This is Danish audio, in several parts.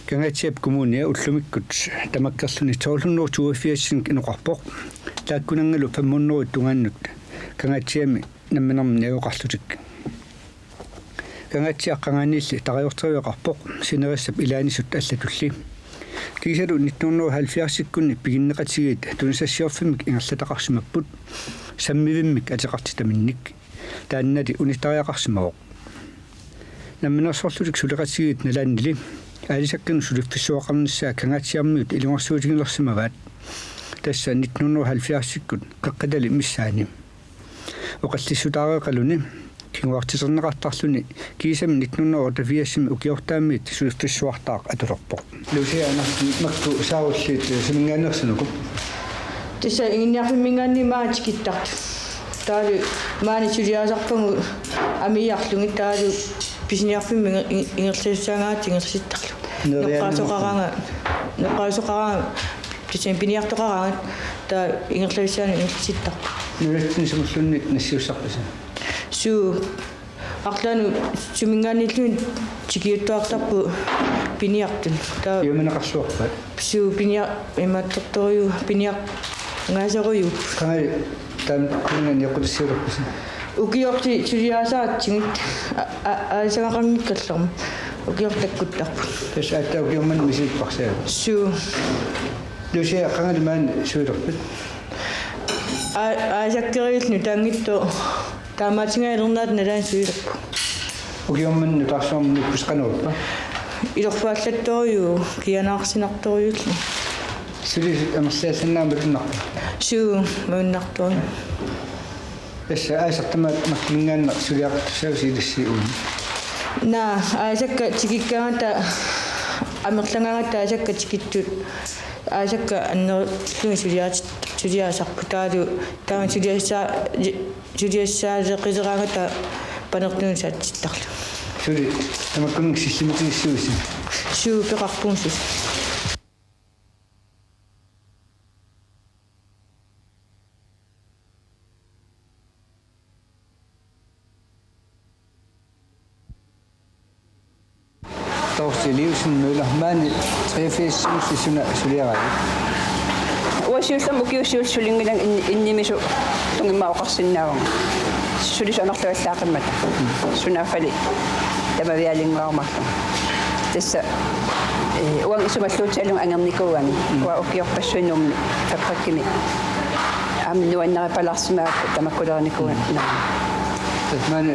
Kangatiap kommunia ullumikut tamakkerluni 1282 inoqarpoq taakkunangalu 500 tungaannut kangatiami namminarmi ayoqarlutik kangatiaqqangaanilli taqajorteriuqarpoq sinerissap ilaanisut allatulli kiisalu 1970-kunni piginneqatigiit tunisassiorfimik ingerlataqarsimapput sammivimmik ateqartitaminnik taannali unitariaqarsimaoq namminarsorlutik suleqatigiit nalaannili аалисаккин сулиффиссуақарнissaa кангатсиармиут илуарсуутигилэрсимаваат тасса 1970-ккут қеққатали миссаани оқаллиссутаареқалуни кингуартисернеқартарлуни кисами 1988-сими укиортааммиит сулиффиссуартаақ атулерпоқ лусианарти макку саавуллиит симингаанерсинуку тасса ингинниарфиммингаанни маатикиттарт таали маани сулиаасарпагу амиарлуги таали писниарфимми ингерлисаагаат ингерлиттарлу неққаасоқаранга тисен пиниартоқаранга та ингерлисаани ингерлиттар нулаттни сумуллунни нассиуссарпаса су арлаану сумингааниллуин тикиуттуартарпу пиниартун та юминеқарсуарпа су пиниар имааттарториу пиниар гаасеруйу кай тан кунан якутсиурпаса укиорти сулиасаатсигит аасагақангиккаллерма укиортаккуттарпу тас аттаукиумман мисиппарсаа су лусиа қангалимаан суилерпит аасаккериулну таангитто таамаатингаалернаат налаан суилерпу укиумман нутарсуармни пусқанерпа илорпааллатториу кианаарсинарториулли сули амерлаасаннаамалуннарпа су мауннартори эсса аасартамаат маққингааннер сулиақартуссаусилиссиуун на аасакка тикиккаата амерлангаата аасакка тикиттут аасакка аннерлуи сулиаасарпу таалу таама сулиассаалеқисераангата панертуун саатситтарлу сули тамаккунг силлимитигиссуусин суу пеқарпуунсус Livsen Møller, man 83 suliarai. Uasiullama ukiussiulsulingilang innimisu tungimauqarsinnaavanga. Sulisanerluallaaqammata. Sunaafali tamavialinngaamarlu. Tassa uang isumalluutaalung angernikууami. Wa ukiorpassuinumni faprakkimi. Amnuannaripalaarsimaakku tamakkulernikuu. Tasman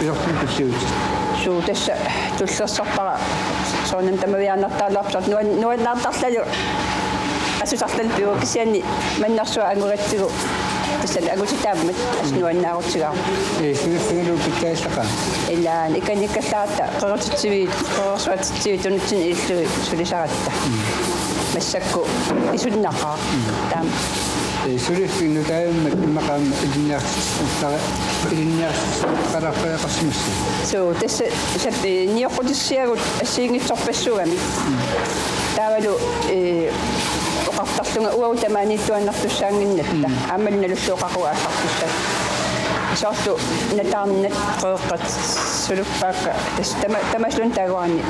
yortum kussiut. Суу тасса туллерсарпара соонам тамавиарнартаалаарпсарт нуаннаартарлалу асусарлал пиукисиани маннарсуа ангуратсигу тассал агутитааммат аснуаннаарутсигаа сигиффигалу пиккааллаqa илаан иканиккаллаарта qequtitsivit qeqersuatitsivit unutsin иллуи сулисаратта массакку исуннақаа таам сулиффину тааммат иммақаам илинниарсақараффаақарсимасси суу тасса саппи ниоқутиссиагут ассиингитсорпассугами таавалу оқартарлунга уау тамааниттуаннартуссаангиннатта аамалналуллуоқақуа ааллартуссаа сорту натаарнат қеэққат сулуппаакка тас тамаслун таагуарни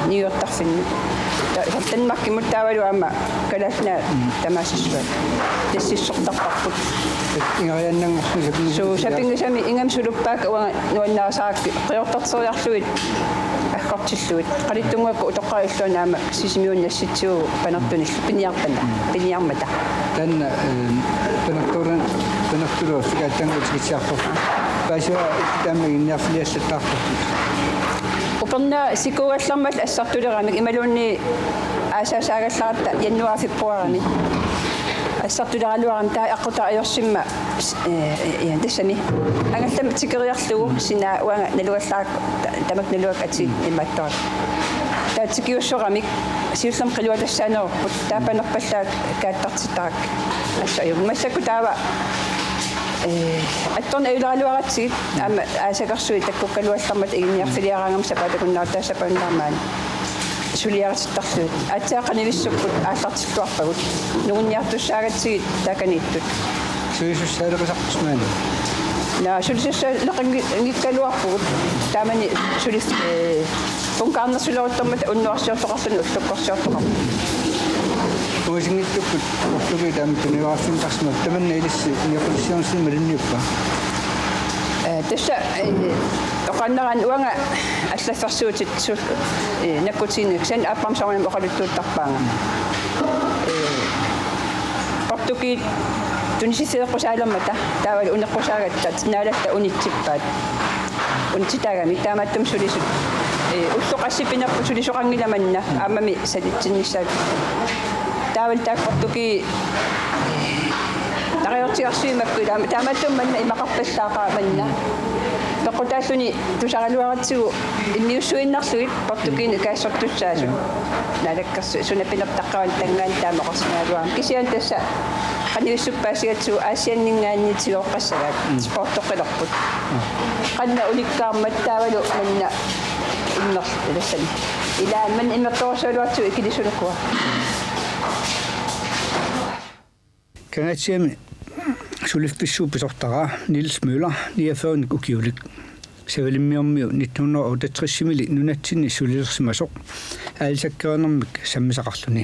ниуертарфинни саттанмаркимут таавалу аама калаасна тамаасиссуа тассиссортарпарпут ингерианнангорсу суу сапингасами ингам сулуппаак уа нуаннаасаакки қиортартериарлуит аккортиллуит қалиттунгуакку утоққаиллуана аама сисимиуннасситсуу панертуниллу пиниармата танна панертуран сикааттангутигисиарпа паасуа таамагинниарфилиассаттаарпа уперна сикуаллармал ассартулерамик ималуунни аасаасаагалларатта яннуафиппуарани ассартулералуарам таа аққута аёрсимма тассами ангаллама тикериарлугу сина уанга налуаллаак тамак налуак ати иматтарат таа тикиуссорамик сиуллам қилуатассаанерпут таапанерпаллаак кааттартитарак ассаа массаку таава атторна илаалуаратсигит аама аасакарсуи таккуккалуаллармат игинниарфилиарангам сапаатакуннаартаа сапауннаармаани сулиарситтарлуит атсаақанивиссуккут ааллартиллуарпагут нугунниартуссаагатсигит тааканииттут суисуссаалеқисарпусмаани на сулисуссаа леқангиккалуарпугут таамани сулис пункаарнерсулеруттармат уннуарсиортоқарлуни уллуккорсиортоқар Уусингиттуккут орлуги таам тунивааффин таманна илисси иниоқулиссиорнсин малинниуппа тасса тоқаннеран уанга аллафферсуутит сул наккутиинниксан ааппарсаарнам оқалуттууттарпаанга португи тунисисеэққусаалермата таавали унеққусаагаттат наалатта унитсиппаат унтитаагами тааматтум сулисут уллоқассипинерпу сулисоқангиламанна аамами салитсиннссаат таавал таак португи тариортиарсуимакку тааматтум манна имақарпаллаақааманна тоқутааллуни тусаралуаратсигу иммиуссуиннарлугит португиин каассортуссаасу налаккерсу сунапинертаққаван тангаан таамақарсинаалуаам кисиан тасса qaниуссуппаасигатсуу аасианнингааннитигоққассагаат спорттоққилерпут qanna ulikkaarmat taavalu manna innerl ilassani ilaamman immertorsualuartu ikilisunukkua Kangatsiami sulifpissuupisortara Niels Møller 49 ukiulik Sevelimmiormiu 1968 nunatsinni sulilersimasoq aalsakkeernermik sammisaqarluni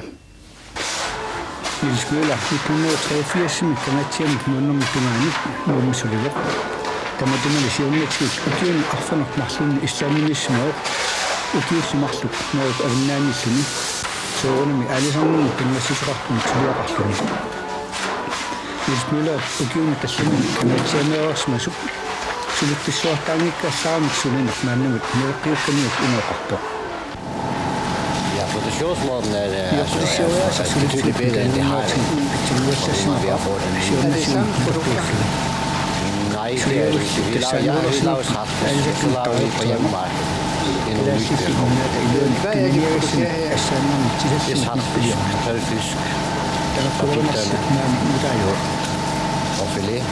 Niels Møller 1983 kangatsiami nuunnermik tungaanit nuumisulileq tamatungani siunnatsik ukiun arfanermarlunni islaaminissimauq ukiullumarluk nauk avinnaanilluni soorunami aalisarnermi pingassisuqartuni suliaqarluni Niels Møller ukiun talluni kangatsiameerorsmasuk sulippissuartaangikkaassaarmik sulinerp maannamut meeqqiukkaniuk uneqartoq på det sjovsmåden er det betydelig bedre end det har vi har fået den. Nej, det er det ikke. Vi laver saft, så laver vi på hjemmemarkedet. Det er Hvad er det, du producerer her? Det er saft, tørfisk og filet.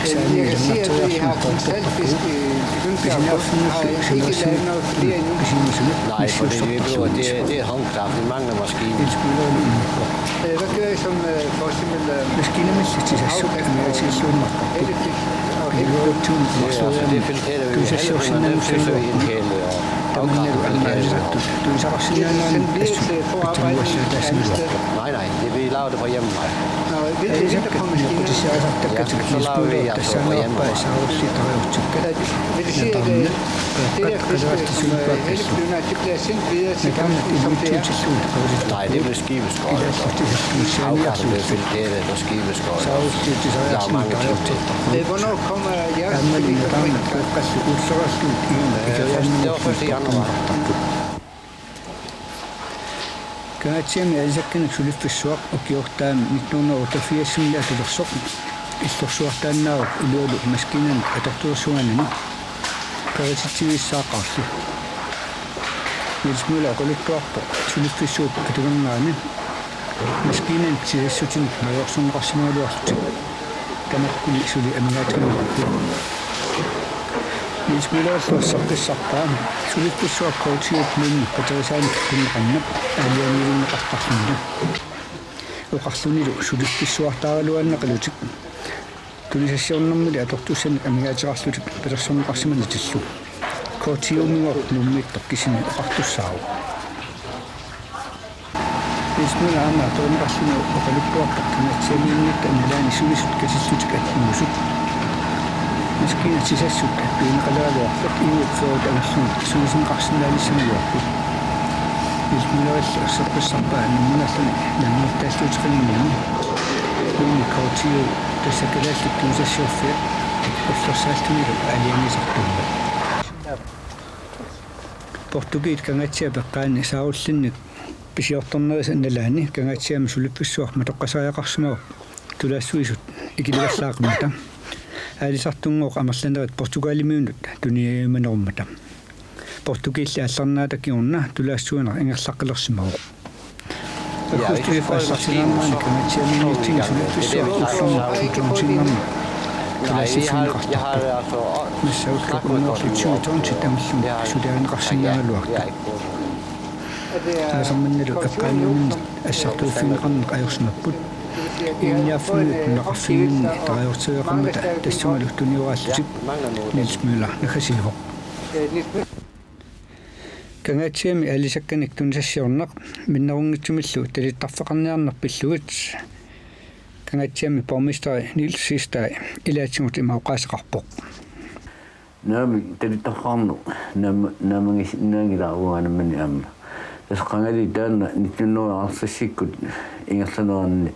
Jeg kan se, at I har konsaltfisk i Gyngkjærp, og ikke lavet noget flere endnu. Nej, for det er håndkraft. Vi mangler maskiner. Hvad gør I som for eksempel Det filtrerer vi. Det fylder vi en hel Nej, vi laver det på hjemmemarkedet. Vil det ikke på maskiner? Så laver vi på hjemmemarkedet. Vil det sige, at det der fisk, som heldigvis det bliver sendt videre til kampen, som det er? Nej, det bliver skibeskåret. Afkastet bliver filtreret og skibeskåret. Der er mange ting til. Hvornår kommer jeres Det var først i januar. Kangatsiami alisakkanak sulifpissuaq ukiortaam 1988 atulersoq иллорсуартааннаарут улуалу маскинан аторторсуанани паритивиссаақарли Niels Møller qulukkuarpo sulifpissuut atugangaani maskinan tiassutini majorsunqarsimaluarlut kamakkuli suli amigaatqanaqku Niels Møller soqqissarpaami sulifpissuaq coachiat minni qaterisaani kunneqannaq aalianilinneqartarlunna uqarlunilu sulifpissuartaaraluanneqilutik tulisassiornermuli atortussanik amigaatiqarlutik pelersorneqarsimani tillu coachiumiuq nummittoq kisini uqartussaaru Niels Møller aama toorneqarluni uqalukkuartaq kangatsiamiinnitta analaani sulisut kasillutik atmuusut maskina tisassut piineqalaaluarpat iuutfeerut angerluni sulisinqarsinnaalissamuarput Niels Møller soqqissarpaa nummunalluni nannertaalluutiqinniini Minni coachiu tasakalaalluk tuusassiorfiat ullersaallunilu alianisartumma Portugiit kangatsia peqqaani saarullinnik pisiortorneris annalaani kangatsiami sulippissuaq matoqqasaajaqarsumaru tulaassuisut ikiligallaaqmata aalisartunngooq amerlanerit portugalimiunut tuniaimanerummata portugiilli алларнаатакиорна тулаасsuuner ингерлаққилерсимагу акустик фассарсинаамаани канатсиаминиттин сулипписсуартуллернутуннарма тулаасиффинеқартарпа массауллакуннерлутсуутон титамиллун сулиаринеқарсинаагалуарта таасарманналу аққааниунна ассартууффинеқарнеқ ajorsunapпут Inniafnu naqarfimminni tariortigeqammata tassumaluttuниурааллутик Niels Müller nakasivo Kangatsiami alisakkanik tunsassiornaq minnerungitsumillu talitarfeqarniarnar pillugit Kangatsiami borgmester Niels Sistai ilaatsingut imauqaasaqarpoq Nami talitarqarnu namangis naangilaaruanamani amma tasqangali taanna nittunnuararsassikkut ingerlanerarni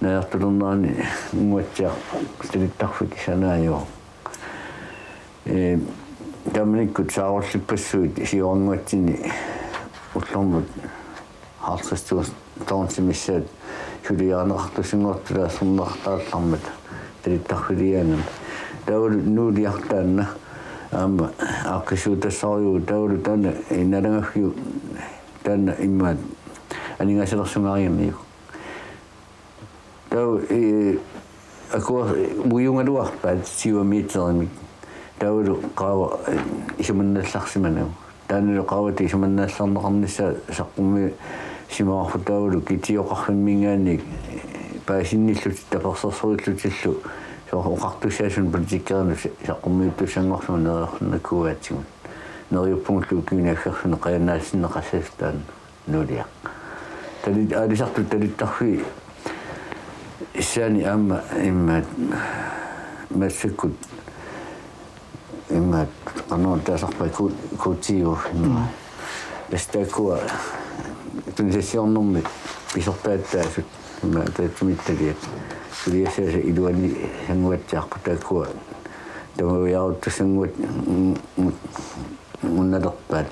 naartulurnaarni nguatsia talittarfik sanaajo Dominikkut saarullippassuut siornguatsini ullormut haarsastus toonsimissaat huliaanaqartusinngortulaassernartaallarmat talittarfiliaangam taulu nuuliartaanna amma aaqqisuutassariu taulu taana inalangaffiu taana immaat aningasalersungaariamiu tau akua muyungaluarpaat siuamiitserimik taulu qaava isumannallaarsimanau taanilu qaavati isumannaallарнеқарнisса saqqummi simaarfu taulu kitioqarfimmingaani paasinniillut tapersersurillutillu soqartussaasun politikkernu saqqummiuttussangorluma nereernakuaatigut neriuppungullu kiunaaggerfune qayannaassinneqassastaan nuulia talit aalisartu talittarfi issaani amma immaat massakkut immaat qanoon taasarpa kuutiigu imma tastakua tunsassiornermi pisorpaattaasut imma taatsumittaliat suliassaasa iluanni sanguatsiarpu taakua tamaviaruttussanguat munnalerpaat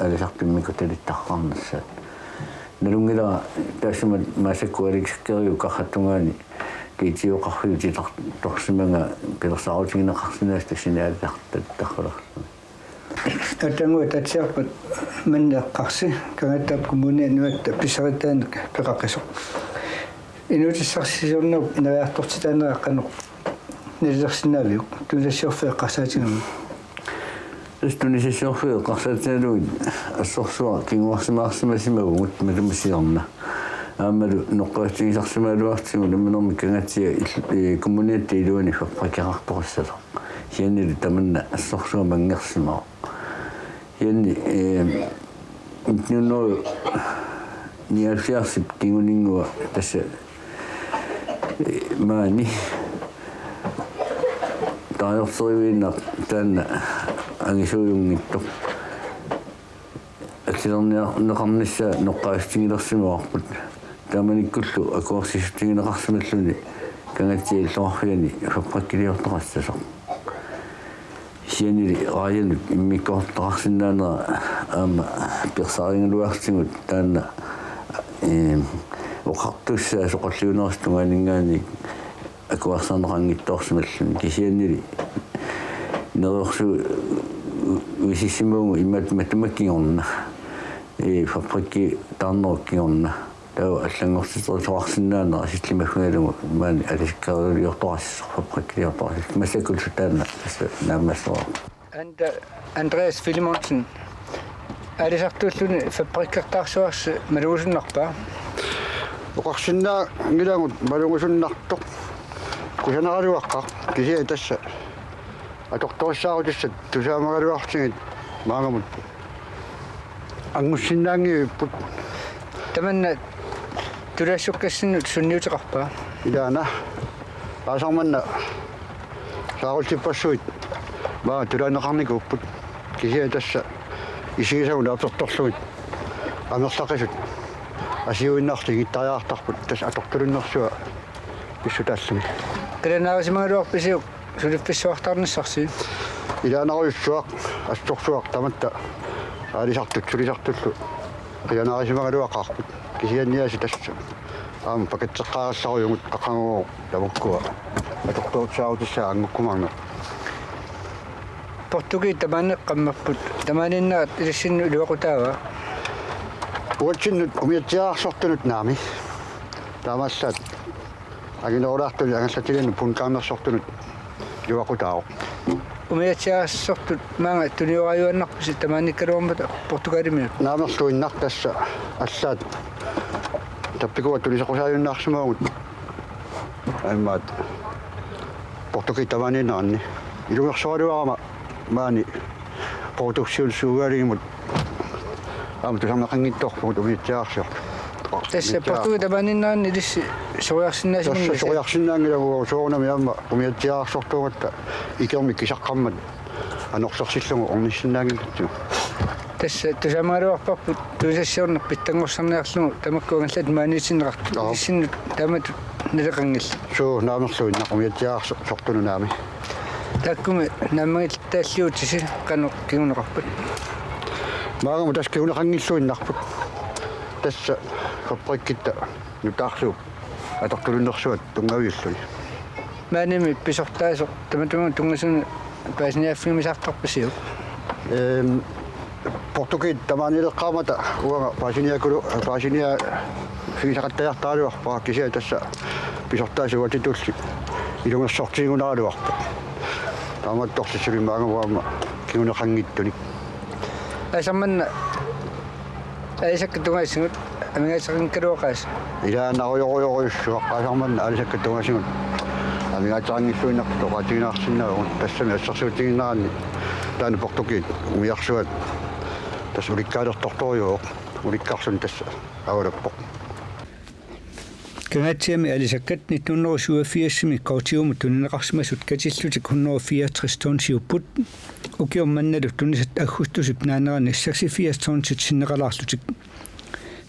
alisarpimmikku talittarqarnersaat nalungila taassumat maassakku aliksakkeeriu qarrattungaani kiitioqarfiuti torsimanga pilersaarutingineqarsinaas tassinaaliartattarrulorlu Atangua tatsiarpat manneqqarsi kangattaap kommuni anuatta pisaritaanaq peqaqqisuq inutissarsisornerp inariartortitaaneqqanoq nillersinaaviuq tunsassiorfeeqqarsaatigamu tunsassiorfeeqqarsaatigaluit assorsua kinguarsimaarsimasimagugut malumasiorna aamalu noqqaatigisarsimaaluartigu namanormi kangatsia kommuniatti iluani fappakiqartorussalo hiannilu tamanna assorsua mangersimaa hianni itnunnoru nialfiarsip kinguningua tassa maani taajorteriviinna taanna angisuujungittoq atsilerneqarnissa noqqaastingilersimaarput taamanikkullu akuarsisutigineqarsimalluni kangatsiillorfiani fappakkiliortoqassasoq hianili raajanut immikkoortoqarsinnaanera aama pirsaaringaluartingut taanna oqartussaa soqolliunerastungaaningaanik akuarsaarneqangittoorsimalluni kisiannili neriorsu uisissimugu immat mattumakkingorna fabrikki taarnerukkiнгорна таа аллангорситерисоарсинаана асиллимаггаалугу маани алисккариорторассо фабриккиорторас массакулсутаана наамассоо Andreas Filimonsen алисартууллуни фабриккертаарсуарс малуусуннарпаа оқарсиннаа ngilangут малунгусуннартоқ кусанералуаққа кисиа тасса аторториссаарутиссат тусаамагалуартигит маангамут ангуссиннаангиуппут таманна тулаассуккассиннут сунниутеқарпаа илаана аасарманна саарултиппассуит маа тулаанеқарникууппут кисиа тасса исигисагуна аторторлугит амерлақисут асиуиннаартиг иттариаартарпут тас атортулуннэрсуа писсутааллуми каланаарисимагалуарписиук сулипписсуартарниссарси илаанаруйуссуақ асторсуақ таматта аалисартут сулисартуллу қианаарисимагалуақарпут кисианниаси тасса аама пакетсеққарассаруйугут ақангоо тамуккуа атортуутсаарутиссаа ангуккумаарна португи тамане қаммарпут таманиннаат илиссинну илуақутаава уатсиннут умиатсиаарсортунут наами таамассаат агинеруляартули ангаллатилину пункаарнерсортунут илуақутаавоқ умиатсиаассортут маанга туниораюаннарпуси тамааниккалуармата португалими наамерлуиннар тасса аллаат таппикуа тулисақусааюннаарсимаагут Aimat Portugal tavaninaanni. Ilumersoaluarama maani produksionssuugaligimut амтусарнеқангитторпут умитсаарсиорт. Tässä Portugal tavaninaanni lissi sojarsinnaasiminga. Sojarsinnaangilagu soornami amma umitiaarsortuugatta ikermikkisаққармат анорсорсиллугу орнissinaangillattu. Tässä tusamaaluarparput tuusassiornerpit tangorсарниарлугу тамаккуангаллат маанитинеқарту иссиннут таамат налеқангилла. Суу наамерлуиннақ умитсаарсортунунаами. Таккуми наммагил тааллиутиси канеқ кигунеқарпут. Маангаму тас кигунеқангиллуиннарпут. Тасса фабриккитта нутаарлуу атортулуннэрсуат тунгавиуллуни. Мааними писортаасо таматунгун тунгасуни паасниаффимисаартарпасиу. Portugal тамаанилеққаамата уага паасиниа фисақаттаяртаалуарпаа кися тасса писортаасуатитулли илунгерсортигунаалуарпа. тааматторсисули маангамуама кигунеқангиттуни. Асамманна аисаккатунгаасигут амигаасақинкалуоқаас илаанаруйоруйоруйуссуаққаасарманна алисаккатунгаасигут амигаатаангиллуиннарту тоқатигинаарсинаагун тассами ассерсуутигиннаранни таани Portugal умиарсуат тас уликкаалерторторюо уликкарсун тасса авалаппо. Кангатсиами алисаккат 1987 коотиумут тунинеқарсимасут катиллутик 164 тонсиуппут укиумманналу тунисат аггустусип наанерани 86 тонсит синнеқалаарлутик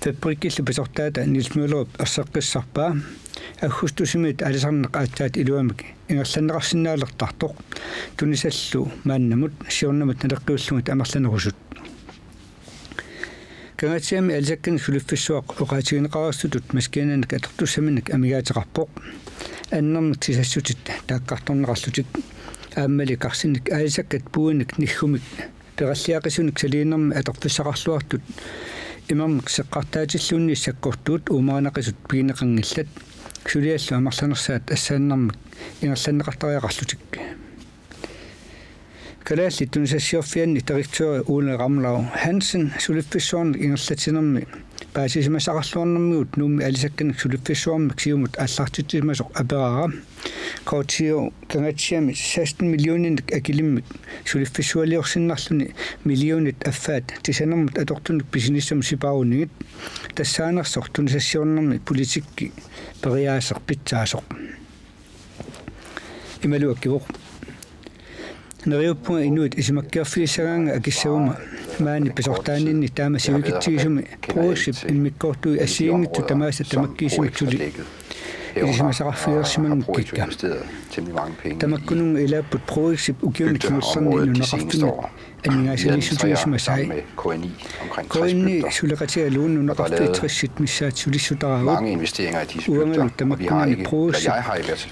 фабриккиллу писортаата Нилс Мюллеруп ассеққиссарпаа аггустусимит алисарнеқ ааттаат илуамик ингерланеқарсинаалертартоқ тунисаллу мааннамут сиорнамут налеққиуллугит амерланерусут кангатсиами алисаккан сулиффиссуақ оqaатигинеқарерсутут маскиананак атертуссаминак амигаатеқарпоқ аннермик тисассутит тааккарторнеқарлутик ааммали карсинник алисаккат пуиник ниггумик пераллиақисуник салиинерми атертуссақарлуартут имамик сеққартаатиллуунни саккортуут уумаанақисут пигинеқангиллат сулиаллу амерланерсаат ассааннэрмик ингерланнеқартариақарлутик Kalaalli tunisasiorfianni direktør Ole Ramlau Hansen sulifissuarnik ingerlatinermi paasisimasaqarluarnermigut nuummi alisakkanik sulifissuarmik siumut аллартитсимасоқ аперара коотио кангаtsiami 16 миллионинник акилиммик sulifissualiorsinnarluni миллионит аффаат тисанермут атортуник бисиниссам сипаарунигит тассаанерсор тунисассиорнерми политикки периаасеқ питсаасоқ ималуаккивоқ Neriuppunga inuit isimakkiarfiisagaanga akissaguma maani pisortaanninni taamasivikitsigisuми proosip immikkortui assiingittu tamaasa tamakkiisimiksuli isimasaqarfiilersimangukikka tamakkununga ilaapput proosip ukiunikkiullerni nuneqarfimi anningaasalisutigismasai koinni suleqatigaluun nuneqarfiitrissit missaat sulissutaragut uangalut tamakkunani proosip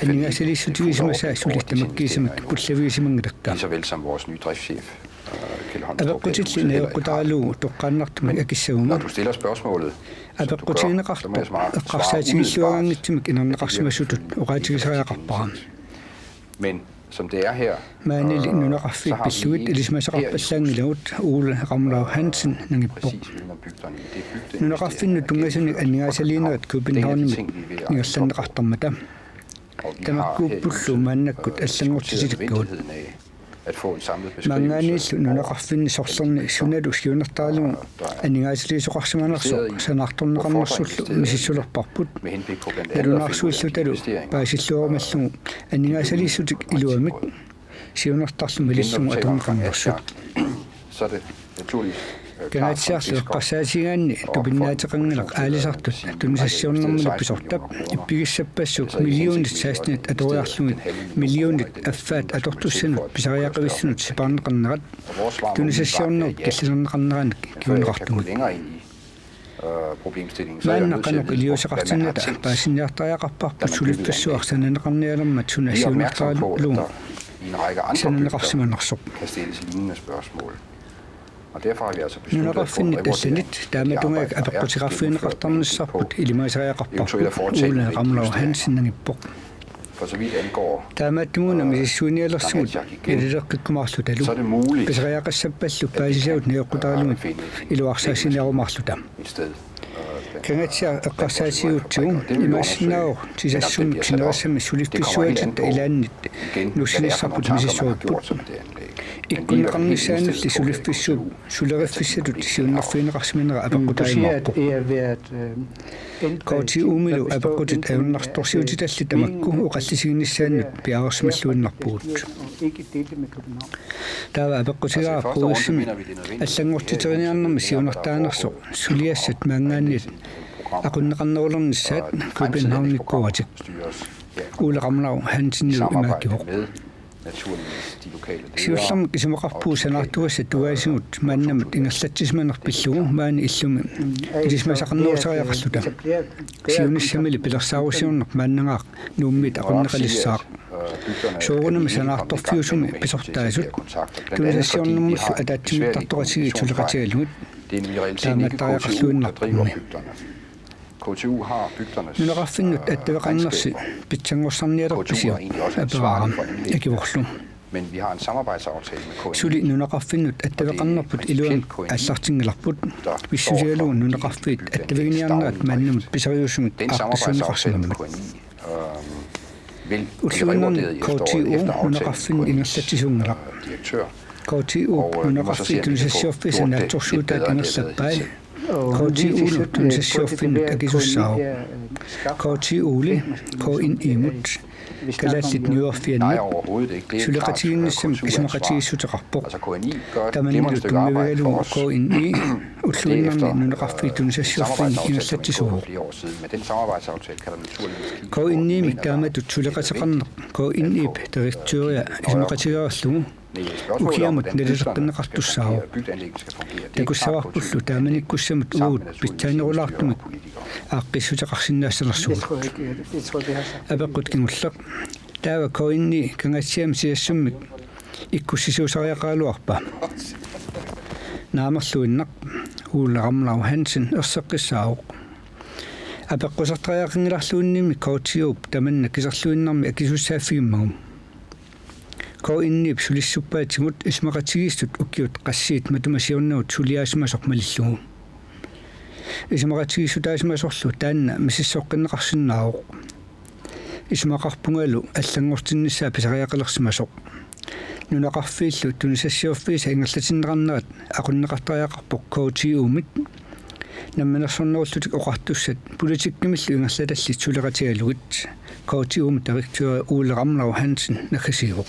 anningaasalisutigismasai sulit tamakkiisimik pullaviisimangilakka såvel som vores nye driftschef Abequtitli neoqutaralugu toqqaannartumik akissaguma Når du stiller spørgsmålet, Abequtigineqarpo eqqarsaatigissuagaangitsimik inerneqarsimasutut oqaatigisariaqarpara men som det er her, maanili nuneqarfiik pilluit ilismasaqarpallaangilagut Ole Ramlau Hansen nangippoq præcis viden om bygderne, det er bygdeinvesteringer. nuneqarfinnu tungasuni annigaasaliinerat Københavnimik ingerlanneqartarmata Og vi har tamakkuuppullu maannakkut allangortisilikkuut vigtigheden af at få en samlet beskrivelse mangaanillu nuneqarfinni sorlerni sunalu siunartaalugu annigaasaliisoqarsimanerso sanartorneqarnersullu misissulerparput med henblik på blandt andet at finde narunarsuillutalu investeringer. paasilloomallugu annigaasaliissutik iluamik siunartarlu milillugu atorneqarnersut Så er det naturligt Kanatsiarlu qasaasigaanni tupinnaatiqanngilaq aalisartut tunisassiornermulu pisortap ippigissappassuk millionit saasnit atoriarlugit millionit affaat atortussanut pisariaqavissunut siparneqarnerat tunisassiornerut killiserneqarneranik kiuneqartumik længere ind i problemstillingen, så er jeg nødt til maannaqanuq iliusaqartinnata paasinniartariaqarparput suliffissiuarsananneqarnialermat vi er opmærksomme på, at sunasiunartarilugu der i en række andre bygder sananneqarsimanersuq kan stilles lignende spørgsmål. Og derfor har vi altså besluttet at nuneqarfinni få en tassanit taamatungaak apeqqutiqarfiineqartarnissaarput ilimasariaqarparput Ole Ramlau Hansen nangippoq For så vidt angår, таамааттумуна мисиссуниалерсугут илеққиккумарлуталу så er det muligt писариақассаппаллу паасисагут неоққутаралугит илуарсаасинеарумарлута et sted. kangatsia eqqarsaasiutsugu imaassinao tisassumik sinerissami sulifpissuatit ilaannit nusinissarput misissuarput ikkunneqarnissaanulli sulifpissuup suleriffiссатут siunnarfiineqarsiminera apeqqutaimarpu kooti umilu apeqqutit ajunnartorsiutitalli tamakku uqallisiginnissaannut piarersmalluinnarpugut taava apeqqutigaarpuussimi аллангортитериниарнэрми сиунартааnerso сулиассат маангааннит aqunneqarnerulernissaat Københavnikkuatik улеqarmlau Hansennu imaakkivoq сиуллэрмик исумеқарпуу санаартуасса тугаасигут мааннамат ингерлатсисманерпиллугу маани иллуми илисмасақарнерусариақарлута сиуниссамили пилерсаарусиуннер мааннагаақ нууммит aqunneqalissaaq соорунами санаарторфиусуми писортаасут тунисассиорнэрмуллу атаатсимиттарторатиги тулеқатигалугут тааматтариақарлуиннарпумми KTU har bygdernes нунеқарфиннут аттавеқарнерси питсангорсарниалерписиу апераарам акиворлу men vi har en samarbejdsaftale med KNI. сули нунеқарфиннут аттавеқарнерпут илуан аллартингиларпут виссусиалуун нунеқарфиит аттавигиниарнерат мааннамут писариусумит ааққиссуунеқарсимаммат уллуиннерни KTU нунеқарфин ингерлатсисунгала KTU нунеқарфиит тунисассиорфиса наатсорсуутаат ингерлаппаали KTU тунисассиорфиннут акисуссаау KTU-ли KNI-мут kalaallit nuorfianna suleqatiginnissam isumeqatigissuteqarpoq tamanillu tummivigalugu KNI ulluinnerni nuneqarfii tunisassiorfin ingerlattisuuq KNI mikkaamatu suleqateqarneq KNI territoria isumeqatigaarlugu ukiamut nalileqqinneqartussaaru takussavарpullu taamanikkussamut uut pitsaanерулаартумик aaqqissuteqarsinnaassерсуут апеққут кингуллеқ таава KNI кангассиам сиассуммик иккуссисуусариақаалуарпа наамерлуиннақ уулеқармлау Hansen ерсеққиссаауқ апеққусартариақингиларлуинними KTU таманна кисерлуиннарми акисуссааффигиммагум KNI псулиссуппаатигут исмақатигистут уккиут qassiit матумасиорнагут сулиаасмасоқ малиллугу исмақатигиссутаасмасорлу таанна мисиссоққиннеқарсиннаауқ исмақарпунгалу аллангортиннссаа писариақалерсимасоқ нунеқарфииллу тунисассиорфииса ингерлатиннеқарнерат ақуннеқартариақарпоқ KTU-мит намманерсорнеруллутик оқартуссат политиккимиллу ингерлаталли сулеқатигалугит KTU-м директори уулеқармлау Hansen накасиивоқ